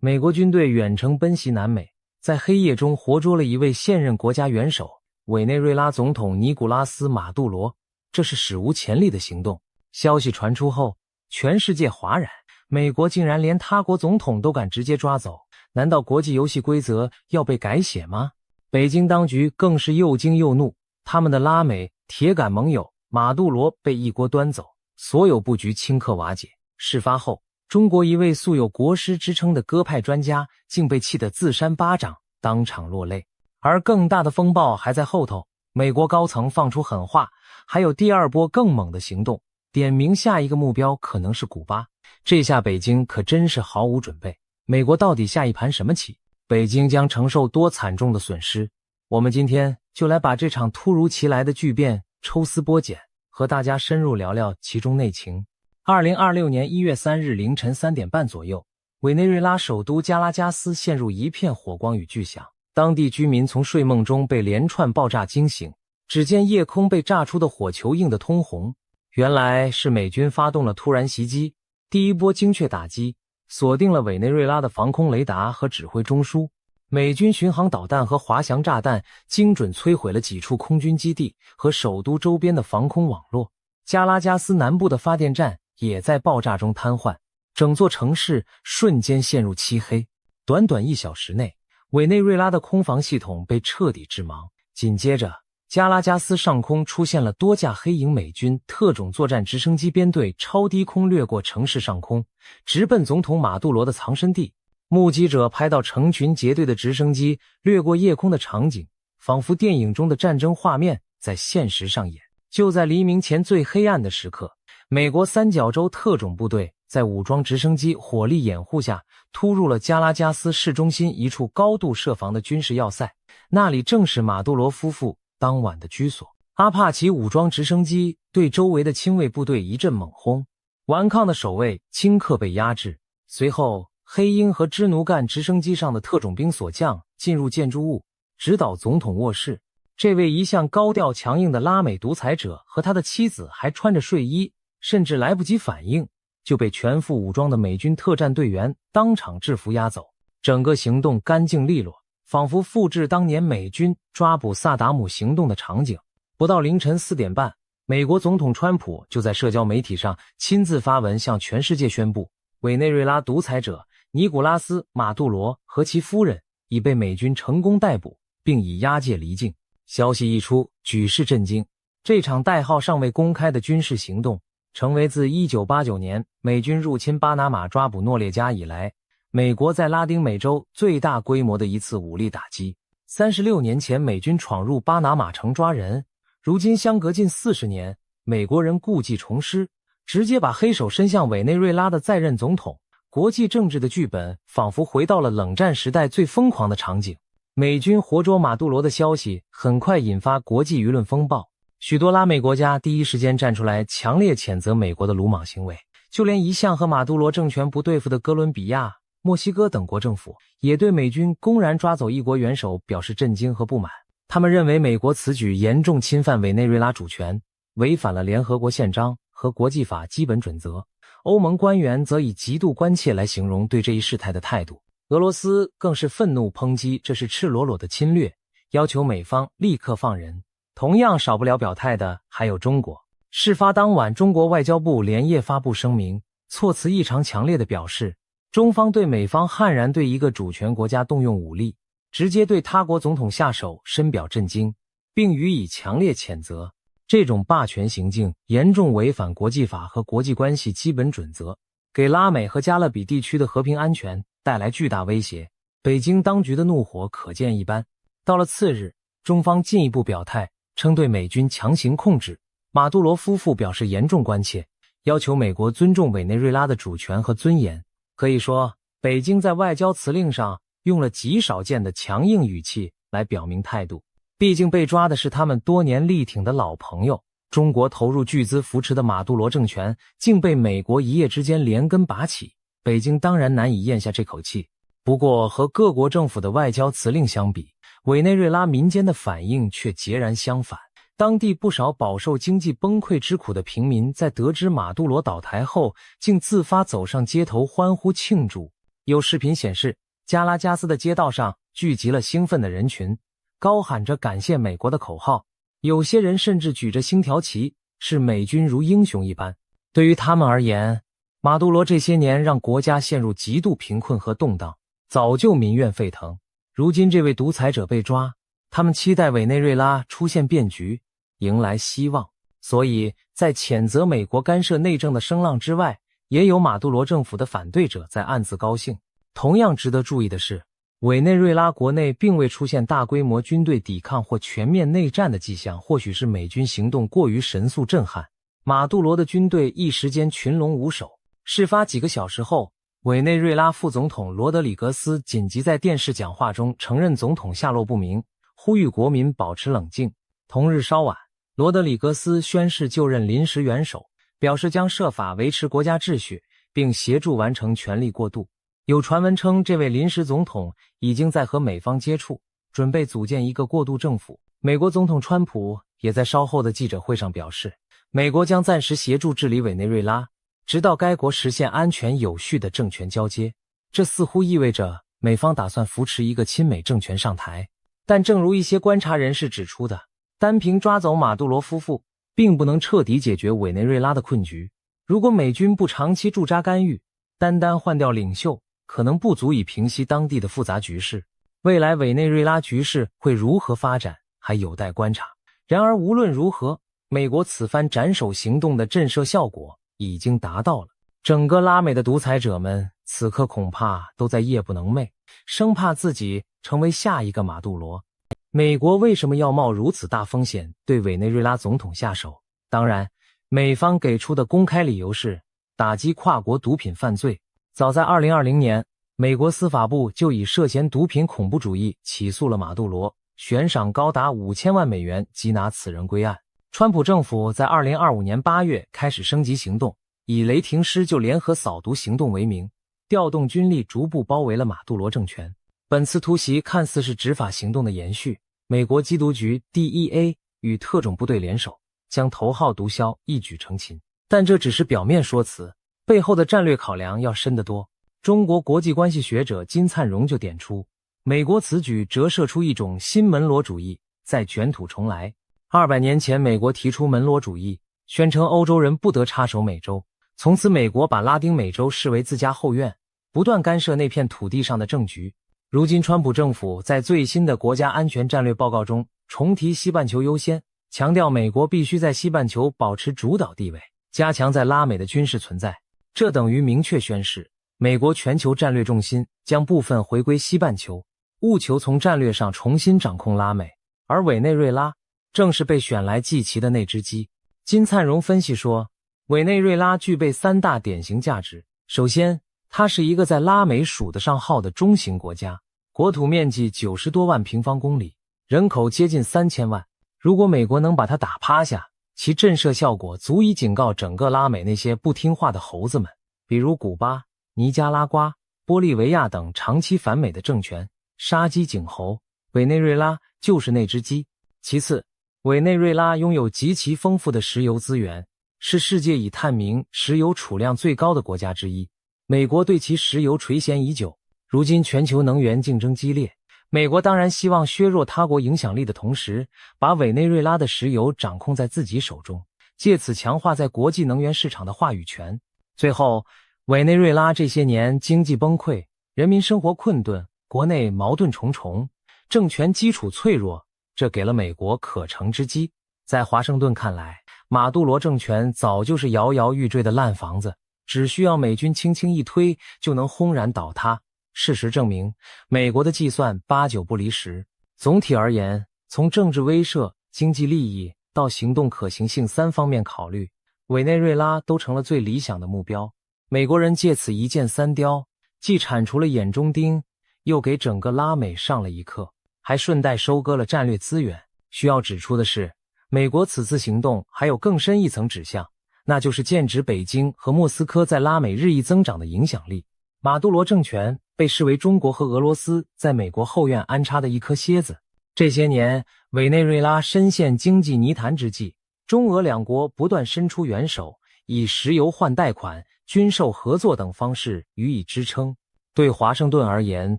美国军队远程奔袭南美，在黑夜中活捉了一位现任国家元首委内瑞拉总统尼古拉斯·马杜罗，这是史无前例的行动。消息传出后，全世界哗然，美国竟然连他国总统都敢直接抓走，难道国际游戏规则要被改写吗？北京当局更是又惊又怒，他们的拉美铁杆盟友马杜罗被一锅端走，所有布局顷刻瓦解。事发后，中国一位素有国师之称的鸽派专家竟被气得自扇巴掌，当场落泪。而更大的风暴还在后头，美国高层放出狠话，还有第二波更猛的行动，点名下一个目标可能是古巴。这下北京可真是毫无准备，美国到底下一盘什么棋？北京将承受多惨重的损失？我们今天就来把这场突如其来的巨变抽丝剥茧，和大家深入聊聊其中内情。2026年1月3日凌晨3点半左右，委内瑞拉首都加拉加斯陷入一片火光与巨响，当地居民从睡梦中被连串爆炸惊醒，只见夜空被炸出的火球映得通红，原来是美军发动了突然袭击。第一波精确打击锁定了委内瑞拉的防空雷达和指挥中枢，美军巡航导弹和滑翔炸弹精准摧毁了几处空军基地和首都周边的防空网络。加拉加斯南部的发电站也在爆炸中瘫痪，整座城市瞬间陷入漆黑。短短1小时内，委内瑞拉的空防系统被彻底致盲。紧接着，加拉加斯上空出现了多架黑营美军特种作战直升机编队超低空掠过城市上空，直奔总统马杜罗的藏身地。目击者拍到成群结队的直升机掠过夜空的场景，仿佛电影中的战争画面在现实上演。就在黎明前最黑暗的时刻，美国三角洲特种部队在武装直升机火力掩护下突入了加拉加斯市中心一处高度设防的军事要塞，那里正是马杜罗夫妇当晚的居所。阿帕奇武装直升机对周围的亲卫部队一阵猛轰，顽抗的守卫顷刻被压制。随后，黑鹰和支奴干直升机上的特种兵所将进入建筑物，指导总统卧室。这位一向高调强硬的拉美独裁者和他的妻子还穿着睡衣，甚至来不及反应，就被全副武装的美军特战队员当场制服押走。整个行动干净利落，仿佛复制当年美军抓捕萨达姆行动的场景。不到凌晨4点半，美国总统川普就在社交媒体上亲自发文向全世界宣布，委内瑞拉独裁者尼古拉斯·马杜罗和其夫人已被美军成功逮捕，并已押解离境。消息一出，举世震惊。这场代号尚未公开的军事行动成为自1989年美军入侵巴拿马抓捕诺列加以来，美国在拉丁美洲最大规模的一次武力打击。36年前美军闯入巴拿马城抓人，如今相隔近40年，美国人故技重施，直接把黑手伸向委内瑞拉的在任总统。国际政治的剧本仿佛回到了冷战时代最疯狂的场景。美军活捉马杜罗的消息很快引发国际舆论风暴，许多拉美国家第一时间站出来强烈谴责美国的鲁莽行为，就连一向和马杜罗政权不对付的哥伦比亚、墨西哥等国政府也对美军公然抓走一国元首表示震惊和不满。他们认为美国此举严重侵犯委内瑞拉主权，违反了联合国宪章和国际法基本准则。欧盟官员则以极度关切来形容对这一事态的态度。俄罗斯更是愤怒抨击这是赤裸裸的侵略，要求美方立刻放人。同样少不了表态的还有中国。事发当晚，中国外交部连夜发布声明，措辞异常强烈地表示，中方对美方悍然对一个主权国家动用武力，直接对他国总统下手深表震惊，并予以强烈谴责。这种霸权行径严重违反国际法和国际关系基本准则，给拉美和加勒比地区的和平安全带来巨大威胁。北京当局的怒火可见一斑。到了次日，中方进一步表态，称对美军强行控制马杜罗夫妇表示严重关切，要求美国尊重委内瑞拉的主权和尊严。可以说，北京在外交辞令上用了极少见的强硬语气来表明态度。毕竟被抓的是他们多年力挺的老朋友，中国投入巨资扶持的马杜罗政权竟被美国一夜之间连根拔起，北京当然难以咽下这口气。不过和各国政府的外交辞令相比，委内瑞拉民间的反应却截然相反。当地不少饱受经济崩溃之苦的平民在得知马杜罗倒台后，竟自发走上街头欢呼庆祝。有视频显示，加拉加斯的街道上聚集了兴奋的人群，高喊着感谢美国的口号，有些人甚至举着星条旗，视美军如英雄一般。对于他们而言，马杜罗这些年让国家陷入极度贫困和动荡，早就民怨沸腾。如今这位独裁者被抓，他们期待委内瑞拉出现变局，迎来希望。所以在谴责美国干涉内政的声浪之外，也有马杜罗政府的反对者在暗自高兴。同样值得注意的是，委内瑞拉国内并未出现大规模军队抵抗或全面内战的迹象，或许是美军行动过于神速震撼，马杜罗的军队一时间群龙无首。事发几个小时后，委内瑞拉副总统罗德里格斯紧急在电视讲话中承认总统下落不明，呼吁国民保持冷静。同日稍晚，罗德里格斯宣誓就任临时元首，表示将设法维持国家秩序，并协助完成权力过渡。有传闻称，这位临时总统已经在和美方接触，准备组建一个过渡政府。美国总统川普也在稍后的记者会上表示，美国将暂时协助治理委内瑞拉，直到该国实现安全有序的政权交接。这似乎意味着美方打算扶持一个亲美政权上台。但正如一些观察人士指出的，单凭抓走马杜罗夫妇，并不能彻底解决委内瑞拉的困局。如果美军不长期驻扎干预，单单换掉领袖，可能不足以平息当地的复杂局势。未来委内瑞拉局势会如何发展，还有待观察。然而无论如何，美国此番斩首行动的震慑效果已经达到了。整个拉美的独裁者们此刻恐怕都在夜不能寐，生怕自己成为下一个马杜罗。美国为什么要冒如此大风险对委内瑞拉总统下手？当然，美方给出的公开理由是打击跨国毒品犯罪。早在2020年，美国司法部就以涉嫌毒品恐怖主义起诉了马杜罗，悬赏高达5000万美元缉拿此人归案。川普政府在2025年8月开始升级行动，以雷霆施救联合扫毒行动为名，调动军力逐步包围了马杜罗政权。本次突袭看似是执法行动的延续，美国缉毒局 DEA 与特种部队联手，将头号毒枭一举成擒。但这只是表面说辞，背后的战略考量要深得多。中国国际关系学者金灿荣就点出，美国此举折射出一种新门罗主义在卷土重来。200年前，美国提出门罗主义，宣称欧洲人不得插手美洲，从此美国把拉丁美洲视为自家后院，不断干涉那片土地上的政局。如今川普政府在最新的国家安全战略报告中重提西半球优先，强调美国必须在西半球保持主导地位，加强在拉美的军事存在。这等于明确宣示，美国全球战略重心将部分回归西半球，务求从战略上重新掌控拉美，而委内瑞拉正是被选来祭旗的那只鸡。金灿荣分析说，委内瑞拉具备3大典型价值。首先，它是一个在拉美数得上号的中型国家，国土面积90多万平方公里，人口接近3000万。如果美国能把它打趴下，其震慑效果足以警告整个拉美那些不听话的猴子们，比如古巴、尼加拉瓜、玻利维亚等长期反美的政权，杀鸡儆猴。委内瑞拉就是那只鸡。其次，委内瑞拉拥有极其丰富的石油资源，是世界已探明石油储量最高的国家之一。美国对其石油垂涎已久，如今全球能源竞争激烈，美国当然希望削弱他国影响力的同时，把委内瑞拉的石油掌控在自己手中，借此强化在国际能源市场的话语权。最后，委内瑞拉这些年经济崩溃，人民生活困顿，国内矛盾重重，政权基础脆弱，这给了美国可乘之机。在华盛顿看来，马杜罗政权早就是摇摇欲坠的烂房子，只需要美军轻轻一推就能轰然倒塌。事实证明，美国的计算8、9不离10。总体而言，从政治威慑、经济利益到行动可行性3方面考虑，委内瑞拉都成了最理想的目标。美国人借此一箭3雕，既铲除了眼中钉，又给整个拉美上了一课，还顺带收割了战略资源。需要指出的是，美国此次行动还有更深一层指向，那就是剑指北京和莫斯科在拉美日益增长的影响力。马杜罗政权被视为中国和俄罗斯在美国后院安插的一颗蝎子。这些年，委内瑞拉深陷经济泥潭之际，中俄两国不断伸出援手，以石油换贷款、军售合作等方式予以支撑。对华盛顿而言，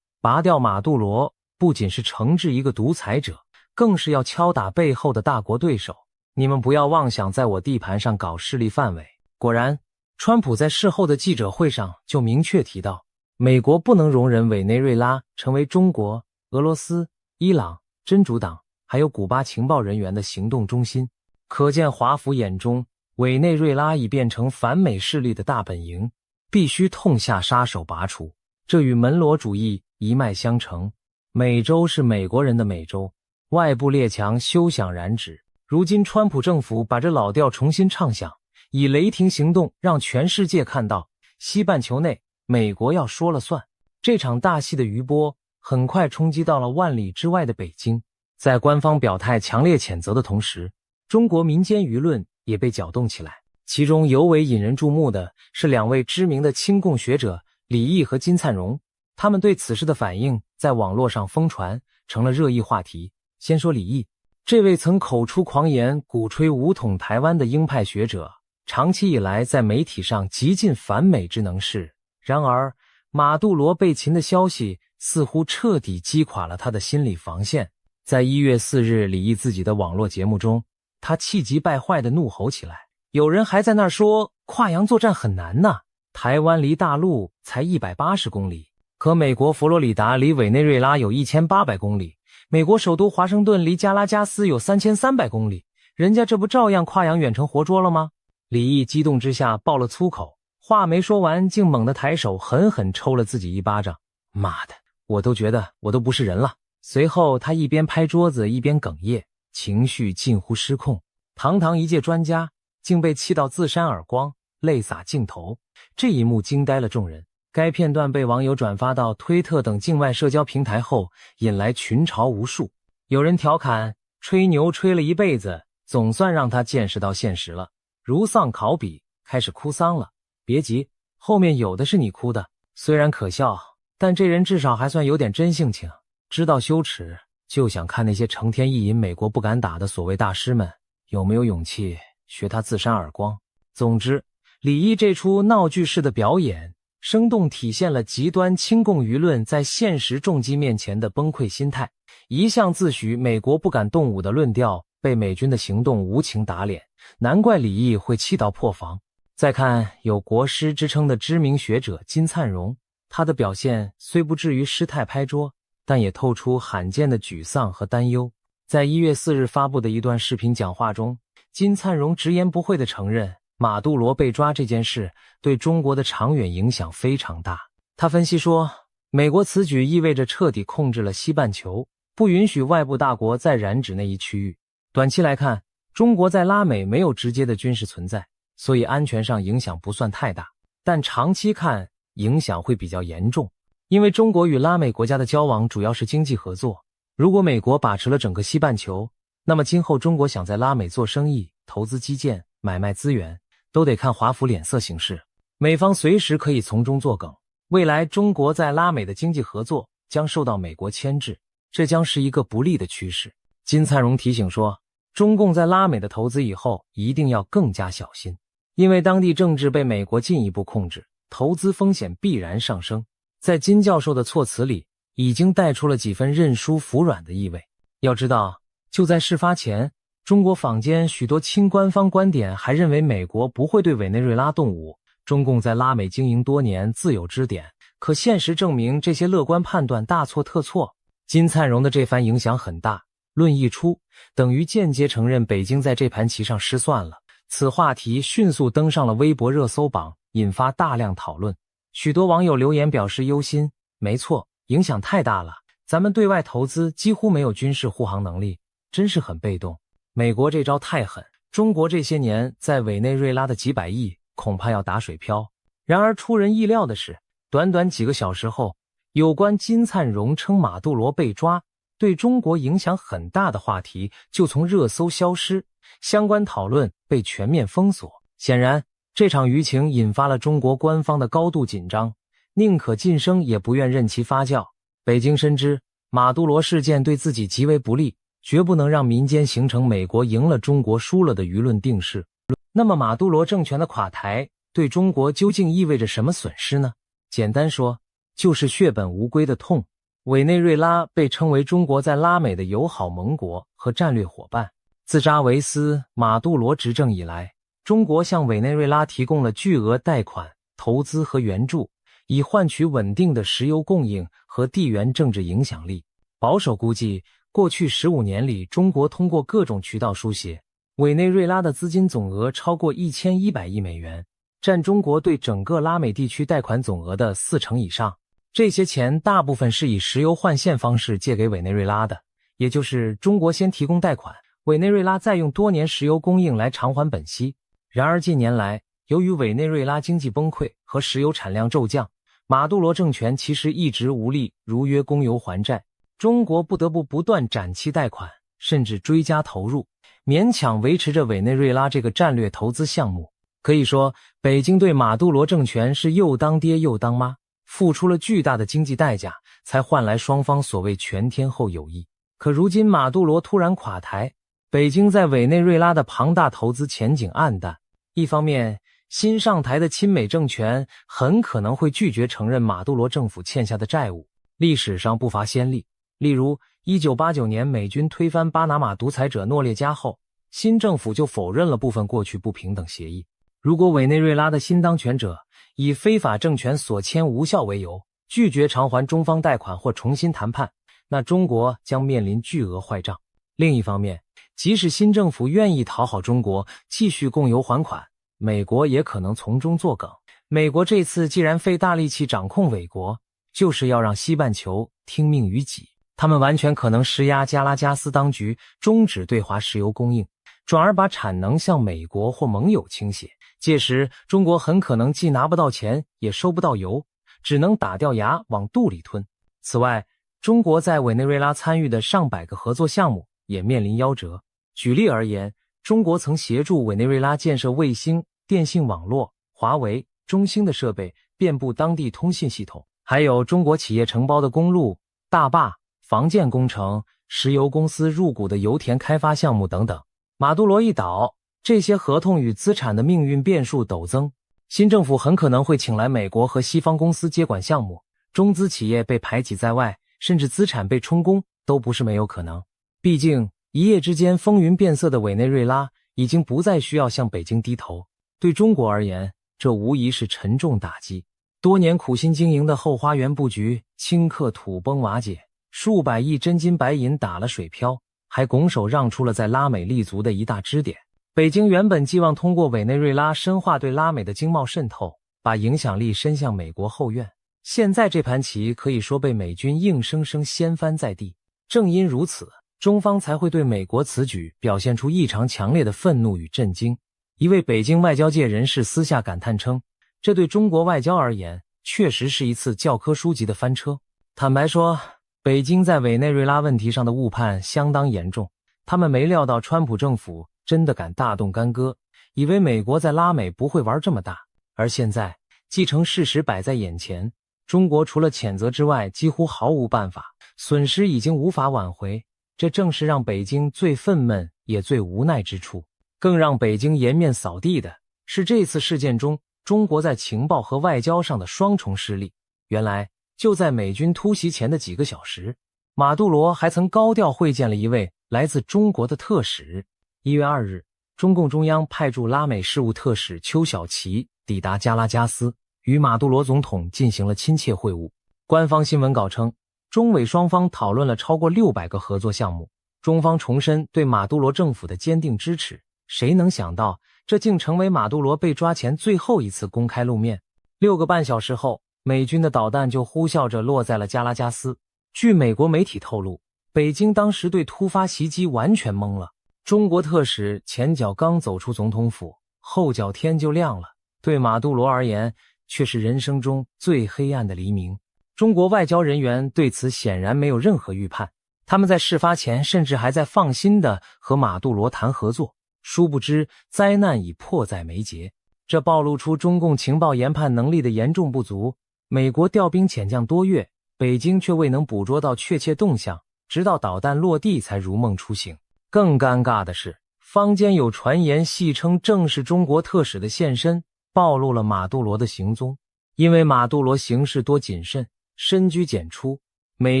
拔掉马杜罗不仅是惩治一个独裁者，更是要敲打背后的大国对手。你们不要妄想在我地盘上搞势力范围。果然，川普在事后的记者会上就明确提到，美国不能容忍委内瑞拉成为中国、俄罗斯、伊朗、真主党还有古巴情报人员的行动中心。可见华府眼中，委内瑞拉已变成反美势力的大本营，必须痛下杀手拔除。这与门罗主义一脉相承。美洲是美国人的美洲，外部列强休想染指。如今川普政府把这老调重新唱响，以雷霆行动让全世界看到，西半球内美国要说了算。这场大戏的余波很快冲击到了万里之外的北京。在官方表态强烈谴责的同时，中国民间舆论也被搅动起来。其中尤为引人注目的是两位知名的亲共学者李毅和金灿荣，他们对此事的反应在网络上疯传，成了热议话题。先说李毅，这位曾口出狂言鼓吹武统台湾的鹰派学者，长期以来在媒体上极尽反美之能事。然而，马杜罗被擒的消息似乎彻底击垮了他的心理防线。在1月4日李毅自己的网络节目中，他气急败坏地怒吼起来，有人还在那儿说跨洋作战很难呢，台湾离大陆才180公里，可美国佛罗里达离委内瑞拉有1800公里，美国首都华盛顿离加拉加斯有3300公里，人家这不照样跨洋远程活捉了吗？李毅激动之下爆了粗口，话没说完，竟猛地抬手狠狠抽了自己一巴掌。妈的，我都觉得我都不是人了。随后他一边拍桌子一边哽咽，情绪近乎失控。堂堂一届专家，竟被气到自扇耳光，泪洒镜头。这一幕惊呆了众人。该片段被网友转发到推特等境外社交平台后，引来群嘲无数。有人调侃，吹牛吹了一辈子，总算让他见识到现实了，如丧考妣，开始哭丧了。别急，后面有的是你哭的。虽然可笑，但这人至少还算有点真性情，知道羞耻，就想看那些成天意淫美国不敢打的所谓大师们有没有勇气学他自扇耳光。总之，李毅这出闹剧式的表演生动体现了极端亲共舆论在现实重击面前的崩溃心态。一向自诩美国不敢动武的论调被美军的行动无情打脸，难怪李毅会气到破防。再看有国师之称的知名学者金灿荣，他的表现虽不至于失态拍桌，但也透出罕见的沮丧和担忧。在1月4日发布的一段视频讲话中，金灿荣直言不讳地承认马杜罗被抓这件事对中国的长远影响非常大。他分析说，美国此举意味着彻底控制了西半球，不允许外部大国再染指那一区域。短期来看，中国在拉美没有直接的军事存在，所以安全上影响不算太大，但长期看影响会比较严重。因为中国与拉美国家的交往主要是经济合作，如果美国把持了整个西半球，那么今后中国想在拉美做生意、投资基建、买卖资源，都得看华府脸色行事。美方随时可以从中作梗，未来中国在拉美的经济合作将受到美国牵制，这将是一个不利的趋势。金灿荣提醒说，中共在拉美的投资以后一定要更加小心，因为当地政治被美国进一步控制，投资风险必然上升。在金教授的措辞里，已经带出了几分认输服软的意味。要知道，就在事发前，中国坊间许多亲官方观点还认为美国不会对委内瑞拉动武，中共在拉美经营多年自有支点。可现实证明，这些乐观判断大错特错。金灿荣的这番影响很大，论一出，等于间接承认北京在这盘棋上失算了。此话题迅速登上了微博热搜榜，引发大量讨论。许多网友留言表示忧心，没错，影响太大了，咱们对外投资几乎没有军事护航能力，真是很被动。美国这招太狠，中国这些年在委内瑞拉的几百亿恐怕要打水漂。然而出人意料的是，短短几个小时后，有关金灿荣称马杜罗被抓对中国影响很大的话题就从热搜消失，相关讨论被全面封锁。显然，这场舆情引发了中国官方的高度紧张，宁可晋升也不愿任其发酵。北京深知马杜罗事件对自己极为不利，绝不能让民间形成美国赢了中国输了的舆论定势。那么马杜罗政权的垮台对中国究竟意味着什么损失呢？简单说，就是血本无归的痛。委内瑞拉被称为中国在拉美的友好盟国和战略伙伴。自扎维斯·马杜罗执政以来，中国向委内瑞拉提供了巨额贷款、投资和援助，以换取稳定的石油供应和地缘政治影响力。保守估计，过去15年里，中国通过各种渠道输血委内瑞拉的资金总额超过1100亿美元，占中国对整个拉美地区贷款总额的40%以上。这些钱大部分是以石油换现方式借给委内瑞拉的，也就是中国先提供贷款，委内瑞拉再用多年石油供应来偿还本息。然而近年来，由于委内瑞拉经济崩溃和石油产量骤降，马杜罗政权其实一直无力如约供油还债，中国不得不断展期贷款，甚至追加投入，勉强维持着委内瑞拉这个战略投资项目。可以说，北京对马杜罗政权是又当爹又当妈，付出了巨大的经济代价，才换来双方所谓全天候友谊。可如今马杜罗突然垮台，北京在委内瑞拉的庞大投资前景暗淡。一方面，新上台的亲美政权很可能会拒绝承认马杜罗政府欠下的债务。历史上不乏先例，例如1989年美军推翻巴拿马独裁者诺列加后，新政府就否认了部分过去不平等协议。如果委内瑞拉的新当权者以非法政权所签无效为由，拒绝偿还中方贷款或重新谈判，那中国将面临巨额坏账。另一方面，即使新政府愿意讨好中国，继续供油还款，美国也可能从中作梗。美国这次既然费大力气掌控委国，就是要让西半球听命于己。他们完全可能施压加拉加斯当局终止对华石油供应，转而把产能向美国或盟友倾斜。届时，中国很可能既拿不到钱，也收不到油，只能打掉牙往肚里吞。此外，中国在委内瑞拉参与的上百个合作项目也面临夭折。举例而言，中国曾协助委内瑞拉建设卫星、电信网络、华为、中兴的设备，遍布当地通信系统，还有中国企业承包的公路、大坝、防建工程、石油公司入股的油田开发项目等等。马杜罗一倒，这些合同与资产的命运变数陡增，新政府很可能会请来美国和西方公司接管项目，中资企业被排挤在外，甚至资产被充公都不是没有可能。毕竟一夜之间风云变色的委内瑞拉已经不再需要向北京低头，对中国而言，这无疑是沉重打击。多年苦心经营的后花园布局顷刻土崩瓦解，数百亿真金白银打了水漂，还拱手让出了在拉美立足的一大支点。北京原本寄望通过委内瑞拉深化对拉美的经贸渗透，把影响力伸向美国后院，现在这盘棋可以说被美军硬生生掀翻在地。正因如此，中方才会对美国此举表现出异常强烈的愤怒与震惊。一位北京外交界人士私下感叹称，这对中国外交而言确实是一次教科书级的翻车。坦白说，北京在委内瑞拉问题上的误判相当严重，他们没料到川普政府真的敢大动干戈，以为美国在拉美不会玩这么大。而现在，既成事实摆在眼前，中国除了谴责之外几乎毫无办法，损失已经无法挽回。这正是让北京最愤懑也最无奈之处。更让北京颜面扫地的是，这次事件中中国在情报和外交上的双重失利。原来就在美军突袭前的几个小时，马杜罗还曾高调会见了一位来自中国的特使。1月2日，中共中央派驻拉美事务特使邱小琪抵达加拉加斯，与马杜罗总统进行了亲切会晤。官方新闻稿称，中委双方讨论了超过600个合作项目，中方重申对马杜罗政府的坚定支持。谁能想到，这竟成为马杜罗被抓前最后一次公开露面。6个半小时后，美军的导弹就呼啸着落在了加拉加斯。据美国媒体透露，北京当时对突发袭击完全懵了。中国特使前脚刚走出总统府，后脚天就亮了。对马杜罗而言，却是人生中最黑暗的黎明。中国外交人员对此显然没有任何预判，他们在事发前甚至还在放心地和马杜罗谈合作，殊不知灾难已迫在眉睫。这暴露出中共情报研判能力的严重不足。美国调兵遣将多月，北京却未能捕捉到确切动向，直到导弹落地才如梦初醒。更尴尬的是，坊间有传言戏称正是中国特使的现身，暴露了马杜罗的行踪。因为马杜罗行事多谨慎，深居简出，美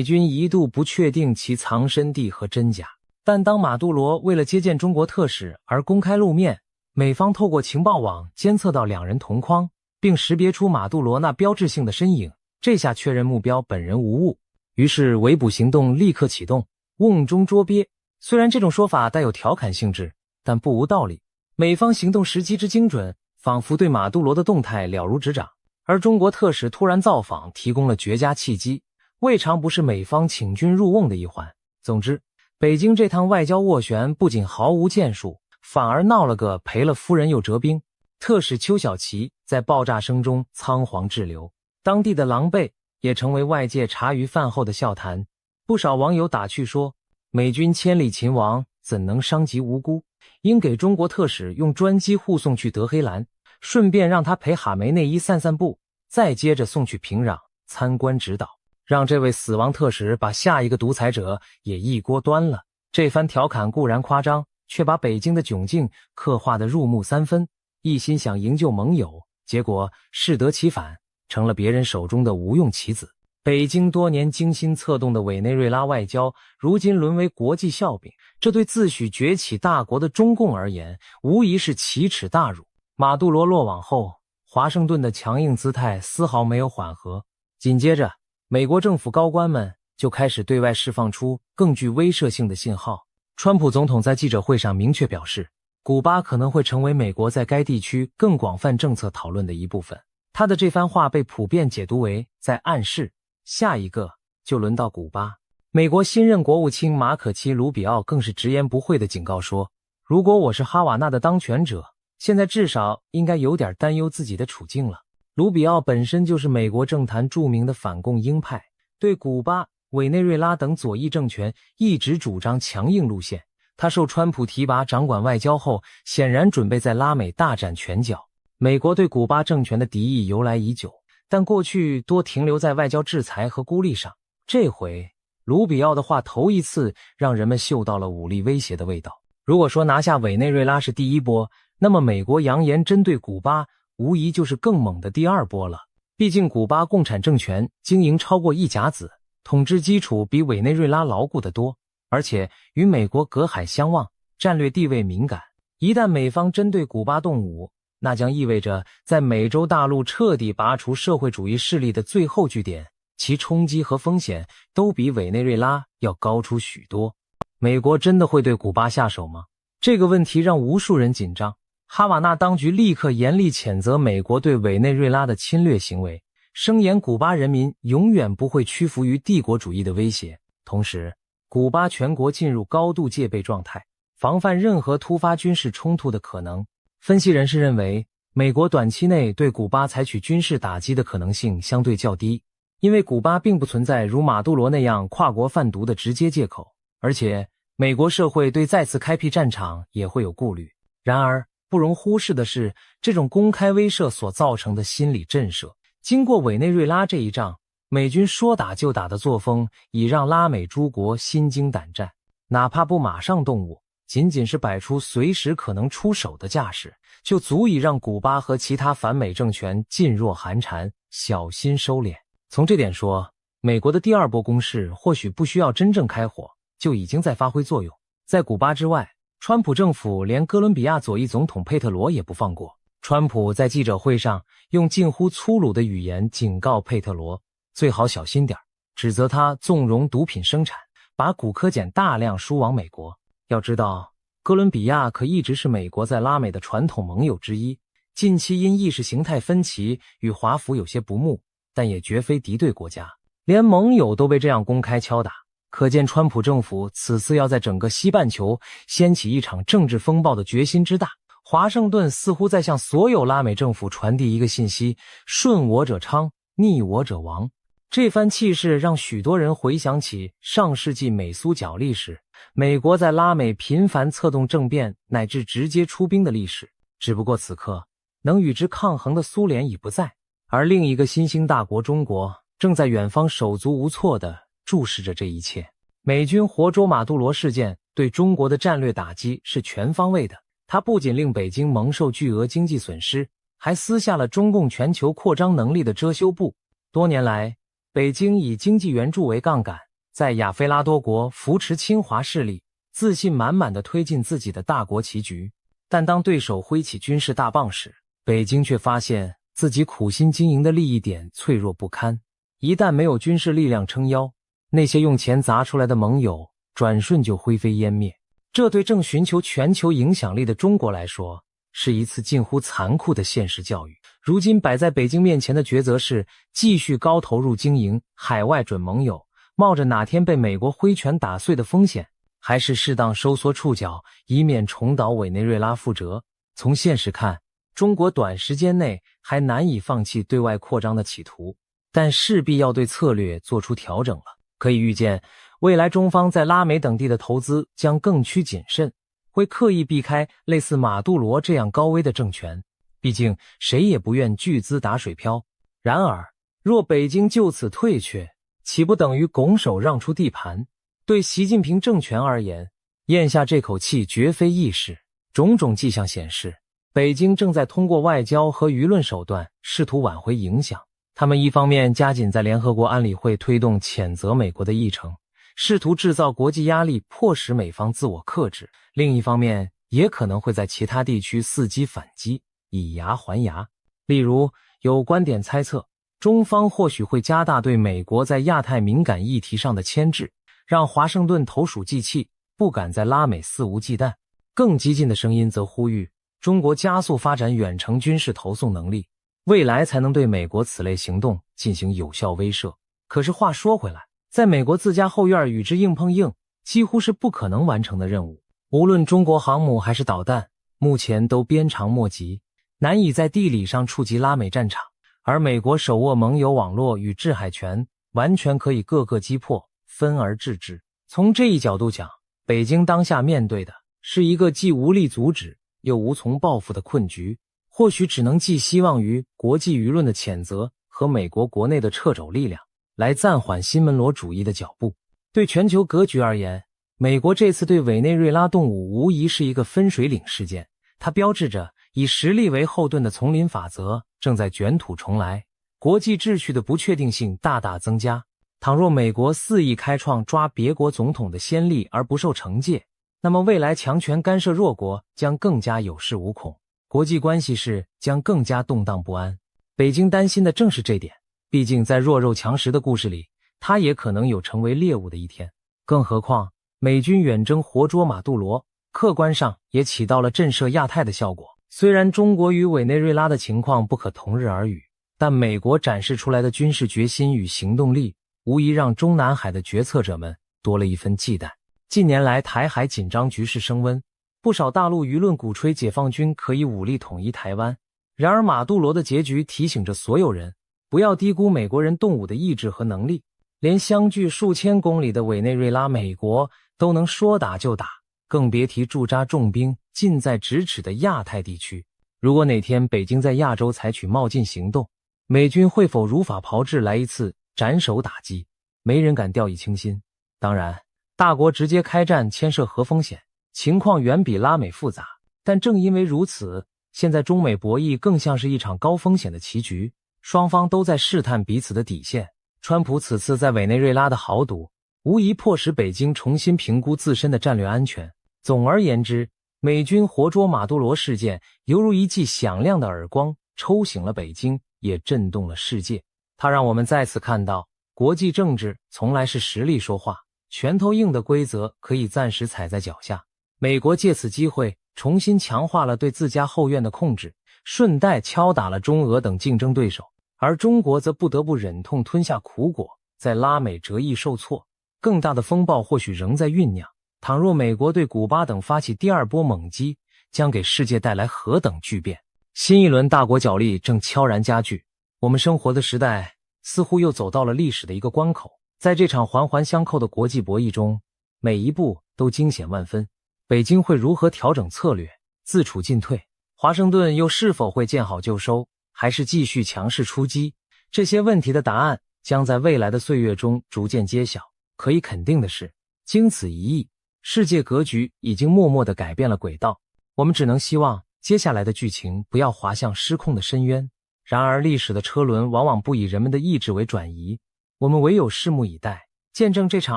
军一度不确定其藏身地和真假。但当马杜罗为了接见中国特使而公开露面，美方透过情报网监测到两人同框，并识别出马杜罗那标志性的身影，这下确认目标本人无误。于是围捕行动立刻启动，瓮中捉鳖。虽然这种说法带有调侃性质，但不无道理。美方行动时机之精准，仿佛对马杜罗的动态了如指掌，而中国特使突然造访提供了绝佳契机，未尝不是美方请君入瓮的一环。总之，北京这趟外交斡旋不仅毫无建树，反而闹了个赔了夫人又折兵。特使邱小琪在爆炸声中仓皇滞留，当地的狼狈也成为外界茶余饭后的笑谈。不少网友打趣说，美军千里勤王怎能伤及无辜，应给中国特使用专机护送去德黑兰，顺便让他陪哈梅内伊散散步，再接着送去平壤参观指导，让这位死亡特使把下一个独裁者也一锅端了。这番调侃固然夸张，却把北京的窘境刻画得入木三分。一心想营救盟友，结果适得其反，成了别人手中的无用棋子。北京多年精心策动的委内瑞拉外交，如今沦为国际笑柄，这对自诩崛起大国的中共而言，无疑是奇耻大辱。马杜罗落网后，华盛顿的强硬姿态丝毫没有缓和，紧接着美国政府高官们就开始对外释放出更具威慑性的信号。川普总统在记者会上明确表示，古巴可能会成为美国在该地区更广泛政策讨论的一部分。他的这番话被普遍解读为在暗示，下一个就轮到古巴。美国新任国务卿马可齐·卢比奥更是直言不讳地警告说，如果我是哈瓦那的当权者，现在至少应该有点担忧自己的处境了。卢比奥本身就是美国政坛著名的反共鹰派，对古巴、委内瑞拉等左翼政权一直主张强硬路线。他受川普提拔掌管外交后，显然准备在拉美大展拳脚。美国对古巴政权的敌意由来已久，但过去多停留在外交制裁和孤立上。这回卢比奥的话头一次让人们嗅到了武力威胁的味道。如果说拿下委内瑞拉是第一波，那么美国扬言针对古巴无疑就是更猛的第二波了。毕竟古巴共产政权经营超过一甲子，统治基础比委内瑞拉牢固得多，而且与美国隔海相望，战略地位敏感。一旦美方针对古巴动武，那将意味着在美洲大陆彻底拔除社会主义势力的最后据点，其冲击和风险都比委内瑞拉要高出许多。美国真的会对古巴下手吗？这个问题让无数人紧张。哈瓦那当局立刻严厉谴责美国对委内瑞拉的侵略行为，声言古巴人民永远不会屈服于帝国主义的威胁。同时，古巴全国进入高度戒备状态，防范任何突发军事冲突的可能。分析人士认为，美国短期内对古巴采取军事打击的可能性相对较低，因为古巴并不存在如马杜罗那样跨国贩毒的直接借口，而且美国社会对再次开辟战场也会有顾虑。然而，不容忽视的是，这种公开威慑所造成的心理震慑。经过委内瑞拉这一仗，美军说打就打的作风已让拉美诸国心惊胆战，哪怕不马上动武，仅仅是摆出随时可能出手的架势，就足以让古巴和其他反美政权噤若寒蝉，小心收敛。从这点说，美国的第二波攻势或许不需要真正开火，就已经在发挥作用。在古巴之外，川普政府连哥伦比亚左翼总统佩特罗也不放过。川普在记者会上用近乎粗鲁的语言警告佩特罗，最好小心点，指责他纵容毒品生产，把古柯碱大量输往美国。要知道，哥伦比亚可一直是美国在拉美的传统盟友之一，近期因意识形态分歧与华府有些不睦，但也绝非敌对国家，连盟友都被这样公开敲打，可见川普政府此次要在整个西半球掀起一场政治风暴的决心之大。华盛顿似乎在向所有拉美政府传递一个信息：顺我者昌，逆我者亡。这番气势让许多人回想起上世纪美苏角力时，美国在拉美频繁策动政变乃至直接出兵的历史。只不过此刻，能与之抗衡的苏联已不在，而另一个新兴大国中国正在远方手足无措地注视着这一切。美军活捉马杜罗事件对中国的战略打击是全方位的，它不仅令北京蒙受巨额经济损失，还撕下了中共全球扩张能力的遮羞布。多年来，北京以经济援助为杠杆，在亚非拉多国扶持侵华势力，自信满满地推进自己的大国棋局。但当对手挥起军事大棒时，北京却发现自己苦心经营的利益点脆弱不堪。一旦没有军事力量撑腰，那些用钱砸出来的盟友转瞬就灰飞烟灭。这对正寻求全球影响力的中国来说，是一次近乎残酷的现实教育。如今摆在北京面前的抉择是继续高投入经营海外准盟友，冒着哪天被美国挥拳打碎的风险，还是适当收缩触角，以免重蹈委内瑞拉覆辙。从现实看，中国短时间内还难以放弃对外扩张的企图，但势必要对策略做出调整了。可以预见，未来中方在拉美等地的投资将更趋谨慎，会刻意避开类似马杜罗这样高危的政权。毕竟谁也不愿巨资打水漂。然而，若北京就此退却，岂不等于拱手让出地盘？对习近平政权而言，咽下这口气绝非易事。种种迹象显示，北京正在通过外交和舆论手段试图挽回影响。他们一方面加紧在联合国安理会推动谴责美国的议程，试图制造国际压力，迫使美方自我克制；另一方面，也可能会在其他地区伺机反击，以牙还牙。例如，有观点猜测，中方或许会加大对美国在亚太敏感议题上的牵制，让华盛顿投鼠忌器，不敢在拉美肆无忌惮。更激进的声音则呼吁中国加速发展远程军事投送能力，未来才能对美国此类行动进行有效威慑。可是话说回来，在美国自家后院与之硬碰硬，几乎是不可能完成的任务。无论中国航母还是导弹，目前都鞭长莫及，难以在地理上触及拉美战场，而美国手握盟友网络与制海权，完全可以各个击破，分而治之。从这一角度讲，北京当下面对的是一个既无力阻止又无从报复的困局，或许只能寄希望于国际舆论的谴责和美国国内的掣肘力量，来暂缓新门罗主义的脚步。对全球格局而言，美国这次对委内瑞拉动武无疑是一个分水岭事件，它标志着以实力为后盾的丛林法则正在卷土重来，国际秩序的不确定性大大增加。倘若美国肆意开创抓别国总统的先例而不受惩戒，那么未来强权干涉弱国将更加有恃无恐，国际关系势将更加动荡不安。北京担心的正是这点，毕竟在弱肉强食的故事里，它也可能有成为猎物的一天。更何况美军远征活捉马杜罗，客观上也起到了震慑亚太的效果。虽然中国与委内瑞拉的情况不可同日而语，但美国展示出来的军事决心与行动力，无疑让中南海的决策者们多了一分忌惮。近年来台海紧张局势升温，不少大陆舆论鼓吹解放军可以武力统一台湾。然而马杜罗的结局提醒着所有人，不要低估美国人动武的意志和能力。连相距数千公里的委内瑞拉美国都能说打就打，更别提驻扎重兵近在咫尺的亚太地区。如果哪天北京在亚洲采取冒进行动，美军会否如法炮制来一次斩首打击？没人敢掉以轻心。当然，大国直接开战牵涉核风险，情况远比拉美复杂。但正因为如此，现在中美博弈更像是一场高风险的棋局，双方都在试探彼此的底线。川普此次在委内瑞拉的豪赌，无疑迫使北京重新评估自身的战略安全。总而言之，美军活捉马杜罗事件犹如一记响亮的耳光，抽醒了北京，也震动了世界。它让我们再次看到，国际政治从来是实力说话，拳头硬的规则可以暂时踩在脚下。美国借此机会重新强化了对自家后院的控制，顺带敲打了中俄等竞争对手。而中国则不得不忍痛吞下苦果，在拉美折翼受挫。更大的风暴或许仍在酝酿，倘若美国对古巴等发起第二波猛击，将给世界带来何等巨变。新一轮大国角力正悄然加剧，我们生活的时代似乎又走到了历史的一个关口。在这场环环相扣的国际博弈中，每一步都惊险万分。北京会如何调整策略，自处进退？华盛顿又是否会见好就收，还是继续强势出击？这些问题的答案将在未来的岁月中逐渐揭晓。可以肯定的是，经此一役，世界格局已经默默地改变了轨道。我们只能希望接下来的剧情不要滑向失控的深渊。然而历史的车轮往往不以人们的意志为转移，我们唯有拭目以待，见证这场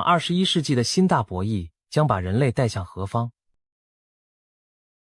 21世纪的新大博弈将把人类带向何方。